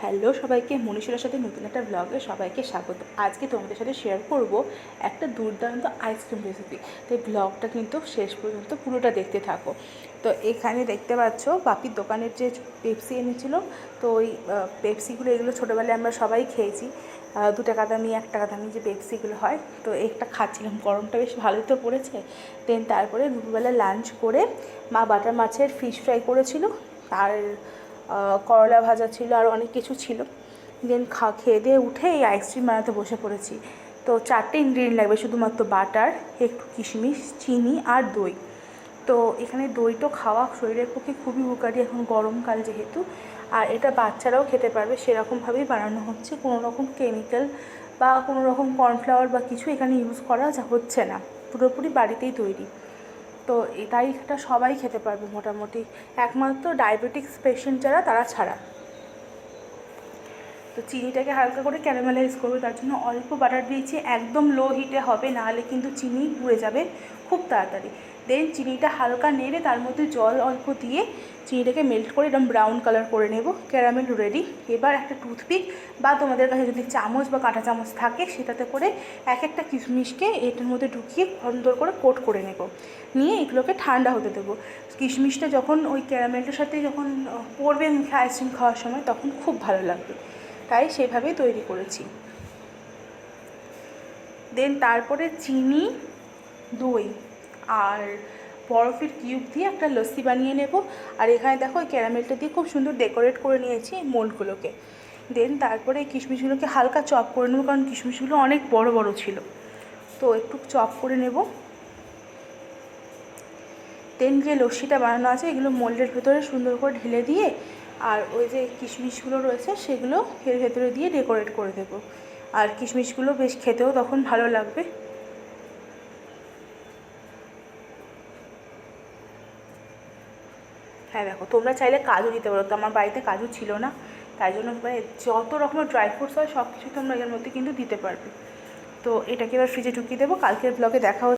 Hello সবাইকে, মনীষার সাথে নতুন একটা ব্লগে সবাইকে স্বাগত। আজকে তোমাদের সাথে শেয়ার করব একটা দুর্দান্ত আইসক্রিম রেসিপি। তো এই ব্লগটা কিন্তু শেষ পর্যন্ত পুরোটা দেখতে থাকো। তো এখানে দেখতে পাচ্ছ বাপির দোকানের যে পেপসি এনেছিল, তো ওই পেপসিগুলো এগুলো ছোটোবেলায় আমরা সবাই খেয়েছি। 2 টাকা দামি 1 টাকা দামি যে পেপসিগুলো হয়, তো একটা খাচ্ছিলাম। গরমটা বেশ ভালোই তো পড়েছে। দেন তারপরে দুপুরবেলা লাঞ্চ করে মা বাটার মাছের ফিশ ফ্রাই করেছিল, আর করলা ভাজা ছিল, আর অনেক কিছু ছিল। দেন খেয়ে দিয়ে উঠে এই আইসক্রিম বানাতে বসে পড়েছি। তো 4টে ইনগ্রিডিয়েন্ট লাগবে, শুধুমাত্র বাটার, একটু কিশমিশ, চিনি আর দই। তো এখানে দইটা খাওয়া শরীরের পক্ষে খুবই উপকারী, এখন গরমকাল যেহেতু। আর এটা বাচ্চারাও খেতে পারবে, সেরকমভাবেই বানানো হচ্ছে। কোনো রকম কেমিক্যাল বা কোনো রকম কর্নফ্লাওয়ার বা কিছু এখানে ইউজ করা হচ্ছে না, পুরোপুরি বাড়িতেই তৈরি। তো তাই এটা সবাই খেতে পারবে মোটামুটি, একমাত্র ডায়াবেটিক্স পেশেন্ট যারা তারা ছাড়া। তো চিনিটাকে হালকা করে ক্যারামেলাইজ করবো, তার জন্য অল্প বাটার দিয়েছি। একদম লো হিটে হবে, নাহলে কিন্তু চিনি পুড়ে যাবে খুব তাড়াতাড়ি। দেন চিনিটা হালকা নেড়ে তার মধ্যে জল অল্প দিয়ে চিনিটাকে মেল্ট করে এরকম ব্রাউন কালার করে নেব। Caramel ready. এবার একটা টুথপিক বা তোমাদের কাছে যদি চামচ বা কাঁটা চামচ থাকে, সেটাতে করে এক একটা কিশমিশকে এটার মধ্যে ঢুকিয়ে সুন্দর করে কোট করে নেব। নিয়ে এগুলোকে ঠান্ডা হতে দেবো। কিশমিশটা যখন ওই ক্যারামেলটার সাথে যখন পড়বে মুখে আইসক্রিম খাওয়ার সময়, তখন খুব ভালো লাগবে। তাই সেভাবেই তৈরি করেছি। দেন তারপরে চিনি, দই আর বরফের কিউব দিয়ে একটা লস্যি বানিয়ে নেব। আর এখানে দেখো ওই ক্যারামেলটা দিয়ে খুব সুন্দর ডেকোরেট করে নিয়েছি মোল্ডগুলোকে। দেন তারপরে এই কিশমিশগুলোকে হালকা চপ করে নেবো, কারণ কিশমিশগুলো অনেক বড় বড় ছিল, তো একটু চপ করে নেব। দেন যে লস্যিটা বানানো আছে, এগুলো মোল্ডের ভেতরে সুন্দর করে ঢেলে দিয়ে, আর ওই যে কিশমিশগুলো রয়েছে সেগুলো এর ভেতরে দিয়ে ডেকোরেট করে দেবো। আর কিশমিশগুলো বেশ খেতেও তখন ভালো লাগবে। হ্যাঁ দেখো, তোমরা চাইলে কাজু দিতে পারো, তো আমার বাড়িতে কাজু ছিল না, তাই জন্য যত রকমের ড্রাই ফ্রুটস হয় সব কিছু তোমরা এর মধ্যে কিন্তু দিতে পারবে। তো এটাকে এবার ফ্রিজে ঢুকিয়ে দেবো। কালকের ব্লগে দেখা